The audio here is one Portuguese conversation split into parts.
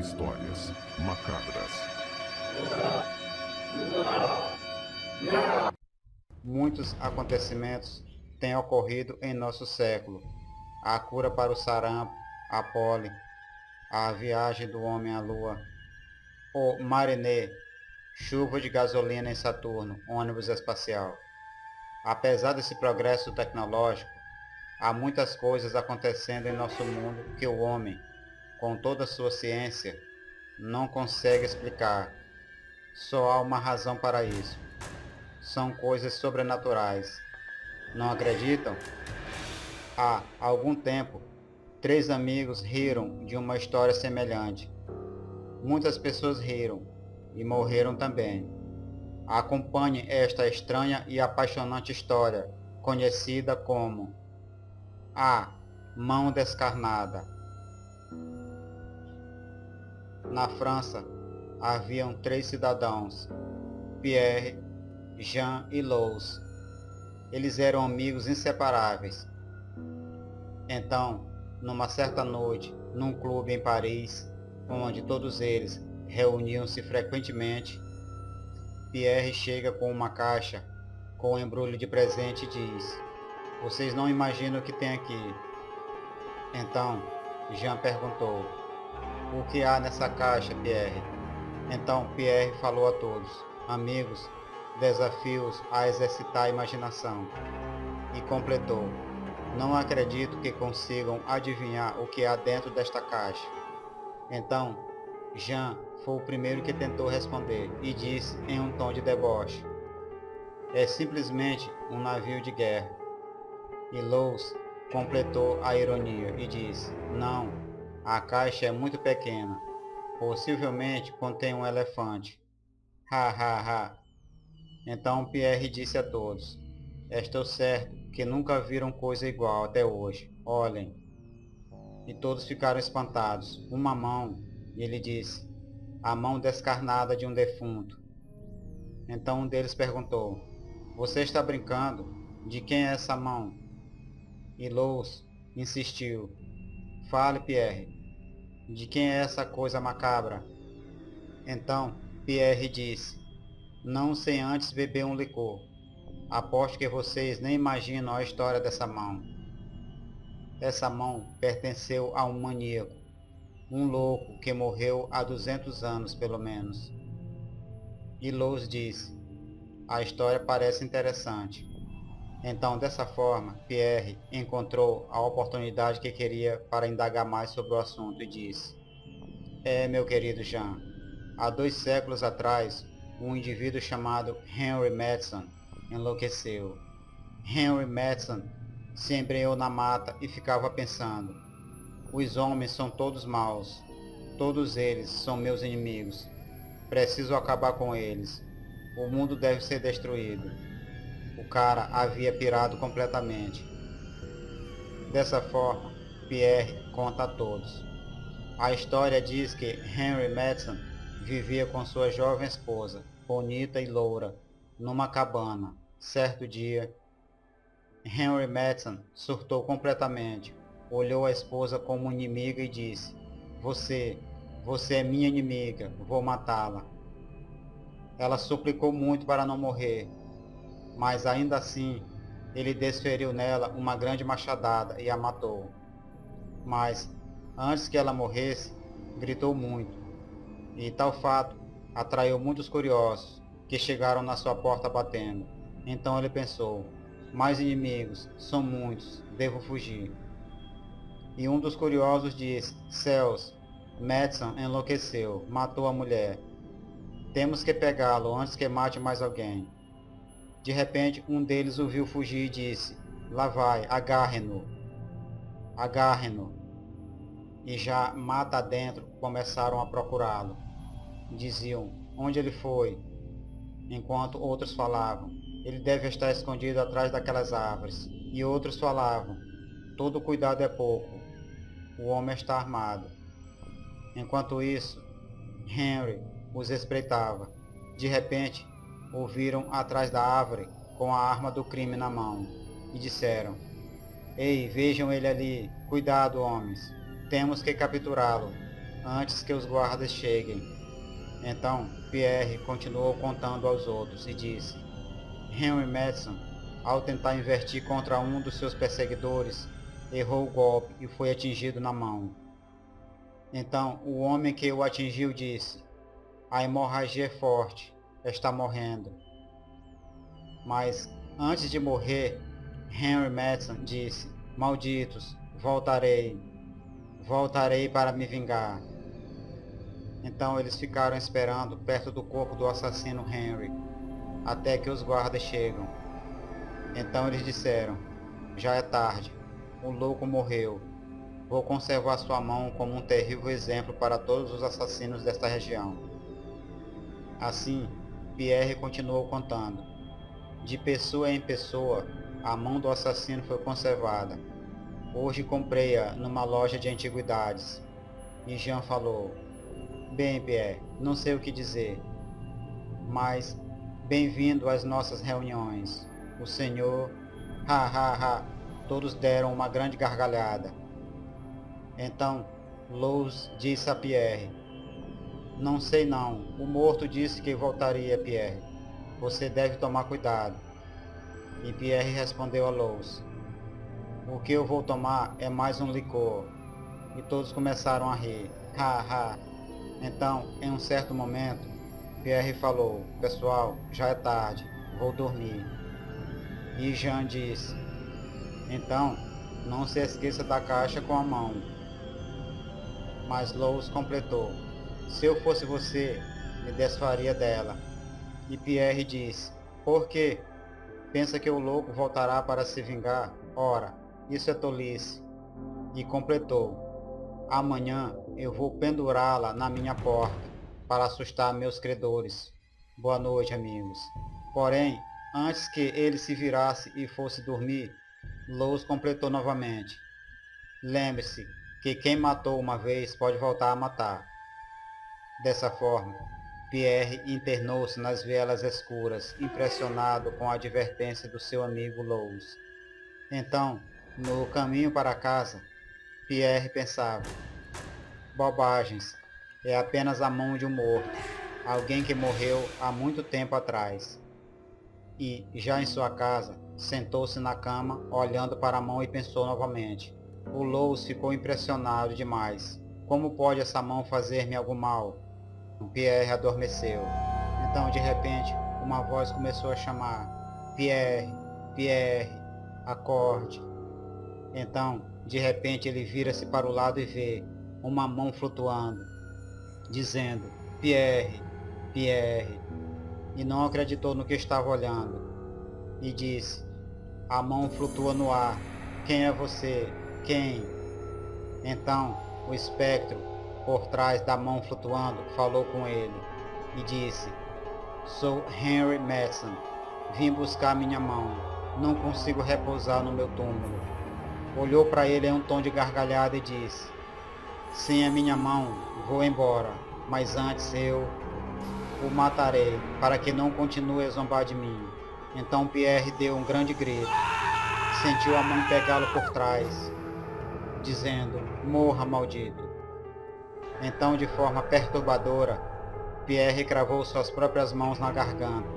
histórias macabras. Muitos acontecimentos têm ocorrido em nosso século. A cura para o sarampo, a pólio, a viagem do homem à lua, o Marinê, chuva de gasolina em Saturno, ônibus espacial. Apesar desse progresso tecnológico, há muitas coisas acontecendo em nosso mundo que o homem, com toda a sua ciência, não consegue explicar. Só há uma razão para isso. São coisas sobrenaturais. Não acreditam? Há algum tempo, 3 amigos riram de uma história semelhante. Muitas pessoas riram e morreram também. Acompanhe esta estranha e apaixonante história, conhecida como A Mão Descarnada. Na França, haviam 3 cidadãos, Pierre, Jean e Louis. Eles eram amigos inseparáveis. Então, numa certa noite, num clube em Paris, onde todos eles reuniam-se frequentemente, Pierre chega com uma caixa com um embrulho de presente e diz: "Vocês não imaginam o que tem aqui." Então, Jean perguntou: "O que há nessa caixa, Pierre?" Então Pierre falou a todos: "Amigos, desafios a exercitar a imaginação." E completou: "Não acredito que consigam adivinhar o que há dentro desta caixa." Então, Jean foi o primeiro que tentou responder e disse em um tom de deboche: "É simplesmente um navio de guerra." E Louis completou a ironia e disse: "Não, a caixa é muito pequena. Possivelmente contém um elefante." Ha, ha, ha. Então Pierre disse a todos: "Estou certo que nunca viram coisa igual até hoje. Olhem." E todos ficaram espantados. Uma mão, e ele disse: "A mão descarnada de um defunto." Então um deles perguntou: "Você está brincando? De quem é essa mão?" E Louis insistiu: "Fale, Pierre, de quem é essa coisa macabra?" Então Pierre disse: "Não sem antes beber um licor. Aposto que vocês nem imaginam a história dessa mão. Essa mão pertenceu a um maníaco, um louco que morreu há 200 anos pelo menos." E Louis disse: "A história parece interessante." Então, dessa forma, Pierre encontrou a oportunidade que queria para indagar mais sobre o assunto e disse: Meu querido Jean, há 2 séculos atrás, um indivíduo chamado Henry Madison enlouqueceu. Henry Madison se embrenhou na mata e ficava pensando: os homens são todos maus. Todos eles são meus inimigos. Preciso acabar com eles. O mundo deve ser destruído." O cara havia pirado completamente. Dessa forma, Pierre conta a todos. A história diz que Henry Madison vivia com sua jovem esposa, bonita e loura, numa cabana. Certo dia, Henry Madison surtou completamente, olhou a esposa como inimiga e disse: Você é minha inimiga, vou matá-la." Ela suplicou muito para não morrer, mas ainda assim, ele desferiu nela uma grande machadada e a matou. Mas, antes que ela morresse, gritou muito, e tal fato atraiu muitos curiosos, que chegaram na sua porta batendo. Então ele pensou: mais inimigos, são muitos, devo fugir. E um dos curiosos disse: céus, Madison enlouqueceu, matou a mulher. Temos que pegá-lo antes que mate mais alguém. De repente, um deles o viu fugir e disse: lá vai, agarrem-no. Agarrem-no. E já mata adentro, começaram a procurá-lo. Diziam: onde ele foi? Enquanto outros falavam: ele deve estar escondido atrás daquelas árvores. E outros falavam: todo cuidado é pouco. O homem está armado. Enquanto isso, Henry os espreitava. De repente, ouviram atrás da árvore com a arma do crime na mão e disseram: ei, vejam ele ali, cuidado, homens, temos que capturá-lo. antes que os guardas cheguem. Então Pierre continuou contando aos outros e disse: Henry Madison, ao tentar invertir contra um dos seus perseguidores, errou o golpe e foi atingido na mão. Então o homem que o atingiu disse: a hemorragia é forte, está morrendo. Mas antes de morrer, Henry Madison disse: malditos, voltarei para me vingar. Então eles ficaram esperando perto do corpo do assassino Henry, até que os guardas chegam. Então eles disseram: já é tarde, o louco morreu. Vou conservar sua mão como um terrível exemplo para todos os assassinos desta região. Assim, Pierre continuou contando. De pessoa em pessoa, a mão do assassino foi conservada. Hoje comprei-a numa loja de antiguidades. E Jean falou: bem, Pierre, não sei o que dizer, mas bem-vindo às nossas reuniões. O senhor... Ha, ha, ha. Todos deram uma grande gargalhada. Então, Lous disse a Pierre: não sei não, o morto disse que voltaria, Pierre. Você deve tomar cuidado. E Pierre respondeu a Lous: o que eu vou tomar é mais um licor. E todos começaram a rir. Ha, ha. Então, em um certo momento, Pierre falou: pessoal, já é tarde, vou dormir. E Jean disse: então, não se esqueça da caixa com a mão. Mas Lous completou: se eu fosse você, me desfaria dela. E Pierre disse: por quê? Pensa que o louco voltará para se vingar? Ora, isso é tolice. E completou: amanhã eu vou pendurá-la na minha porta, para assustar meus credores. Boa noite, amigos. Porém, antes que ele se virasse e fosse dormir, Lous completou novamente: lembre-se que quem matou uma vez pode voltar a matar. Dessa forma, Pierre internou-se nas vielas escuras, impressionado com a advertência do seu amigo Lous. Então, no caminho para casa, Pierre pensava: bobagens, é apenas a mão de um morto, alguém que morreu há muito tempo atrás. E, já em sua casa, sentou-se na cama, olhando para a mão e pensou novamente: o Lous ficou impressionado demais. Como pode essa mão fazer-me algum mal? Pierre adormeceu. Então, de repente, uma voz começou a chamar: Pierre, Pierre, acorde. Então, de repente, ele vira-se para o lado e vê uma mão flutuando, dizendo: Pierre, Pierre. E não acreditou no que estava olhando. E disse: a mão flutua no ar. Quem é você? Quem? Então, o espectro, por trás da mão flutuando, falou com ele e disse: sou Henry Madison. Vim buscar minha mão. Não consigo repousar no meu túmulo. Olhou para ele em um tom de gargalhada e disse: sem a minha mão, vou embora, mas antes eu o matarei, para que não continue a zombar de mim. Então Pierre deu um grande grito. Sentiu a mão pegá-lo por trás, dizendo: morra, maldito. Então, de forma perturbadora, Pierre cravou suas próprias mãos na garganta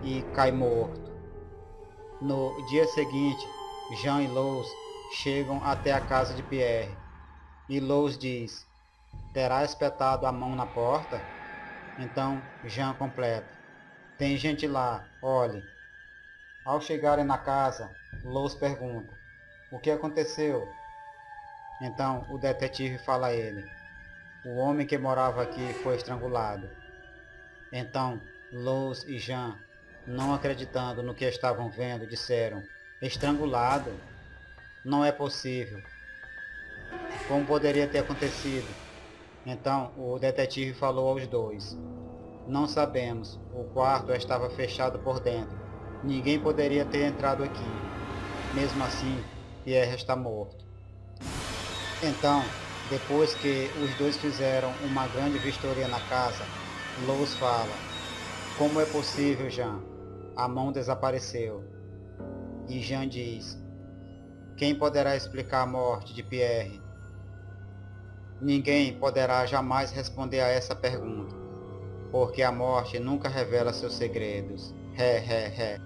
e cai morto. No dia seguinte, Jean e Lous chegam até a casa de Pierre. E Lous diz: terá espetado a mão na porta? Então Jean completa: tem gente lá, olhe. Ao chegarem na casa, Lous pergunta: o que aconteceu? Então o detetive fala a ele: o homem que morava aqui foi estrangulado. Então Lous e Jean, não acreditando no que estavam vendo, disseram: estrangulado? Não é possível. Como poderia ter acontecido? Então o detetive falou aos dois: não sabemos, o quarto estava fechado por dentro. Ninguém poderia ter entrado aqui. Mesmo assim, Pierre está morto. Então, depois que os dois fizeram uma grande vistoria na casa, Lous fala: como é possível, Jean? A mão desapareceu. E Jean diz: quem poderá explicar a morte de Pierre? Ninguém poderá jamais responder a essa pergunta, porque a morte nunca revela seus segredos. Ré, ré, ré.